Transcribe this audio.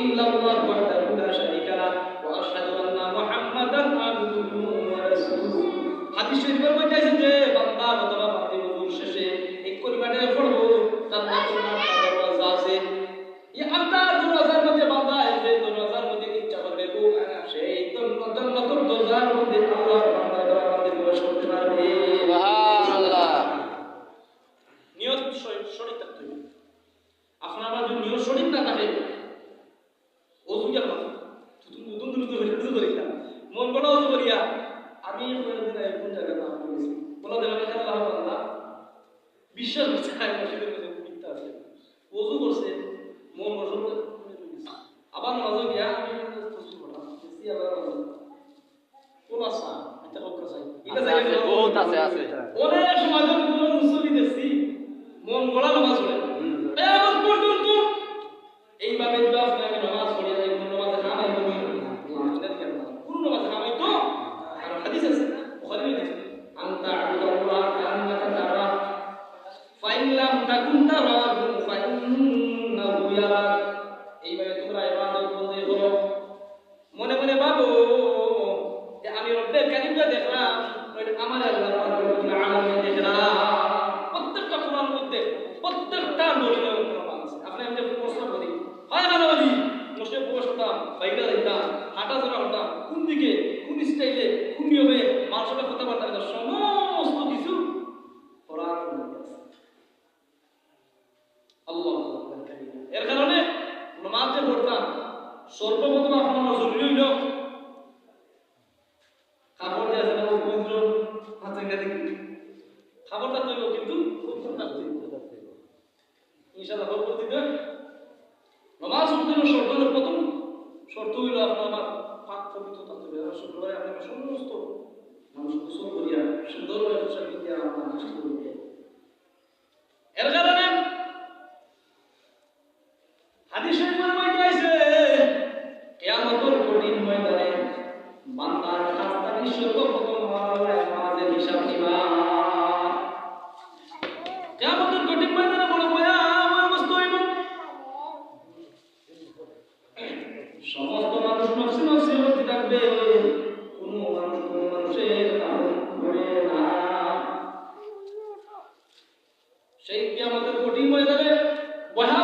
ইল্লাল্লাহু ওয়াহদাহু লা শারীকা লাহু ওয়া আশহাদু আন্না মুহাম্মাদান আবদুহু ওয়া রাসূলুহু। হাদিস শরীফের মধ্যে আছে যে বান্দা অথবা বান্দী ওযু শেষে এই কলিমাটা পড়বো, জান্নাতুল দরওয়াজা আছে। এই আল্লাহর দরওয়াজার মধ্যে বান্দা যে দরওয়াজার মধ্যে ইচ্ছা করবে সেই জান্নাতুল দরওয়াজার মধ্যে আল্লাহ বান্দার মধ্যে প্রবেশ করতে পারবে। সুবহানাল্লাহ। নিয়ত সঠিক থাকতে হবে। আপনার যদি নিয়ত সঠিক না থাকে ওযু কেন তুমি দুদুন করি না মন বড় ওযু করিয়া আমি কোনদিন কোন জায়গা না করেছি বলা দেবে না আল্লাহ আল্লাহ বিশ্বাস করছে না মসজিদের মধ্যে মিথ্যা আছে ওযু করছে মন বড় আবার নামাজে গিয়া আমি তসবিহ পড়া বেশি আবার কোন আসা এটা হোক চাই এটা জায়গা বহুত আছে অনেক সময় কোন মুসল্লি দেখছি মন গড়া নামাজ পড়ে এমন পর্যন্ত এইভাবে যদি আপনি নামাজ পড়ে যাই কোন নামাজে কামাই করি কোন নামাজে কামাই তো কারণ হাদিস আছে বুখারী আছে আনতা আবুদুল্লাহ কান্নাকা তারা ফাইন লাম তাকুন তারাহু ফাইন্নাহু ইয়ারাক। এইভাবে তোমরা ইবাদত বন্দী করো, মনে মনে ভাবো যে আমি রব্বে কারীমকে দেখলাম, আমার আল্লাহ রাব্বুল আলামিন দেখলাম। প্রত্যেকটা কোরআন মধ্যে প্রত্যেকটা দলিলে প্রমাণ আছে। আপনি আমি প্রশ্ন করি হয় না বলি মুসলিম প্রবেশ করতাম বাইরে যাইতাম হাঁটা চলা করতাম কোন দিকে কোন স্টাইলে কোন নিয়মে মানুষের কথাবার্তা সমস্ত কিছু কোরআন মধ্যে আছে। আল্লাহ এর কারণে নামাজ যে পড়তাম সর্বপ্রথম আপনার জরুরি হইল খাবার দিয়ে আসলে পবিত্র হাতে দেখি খাবারটা তৈরি কিন্তু ইনশাআল্লাহ পরবর্তীতে নামাজ পড়তে শর্ত হলো প্রথম শর্ত হইল আপনার পাক পবিত্র থাকতে হবে। শুক্রবারে আপনাকে সমস্ত মানুষ গোসল করিয়া সুন্দরভাবে পোশাক পরিয়া আপনার নামাজ পড়বে। এর কারণে হাদিস শরীফের মধ্যে আছে কিয়ামতের কঠিন ময়দানে বান্দার রাস্তা সর্বপ্রথম নামাজের হিসাব নিবা। কিয়ামতের কঠিন ময়দানে বড় ভয়াবহ অবস্থা হইব। সমস্ত মানুষ নফসি নফসি হতে থাকবে, কোনো মানুষ কোনো মানুষের কারণ করে না। সেই কিয়ামতের কঠিন ময়দানে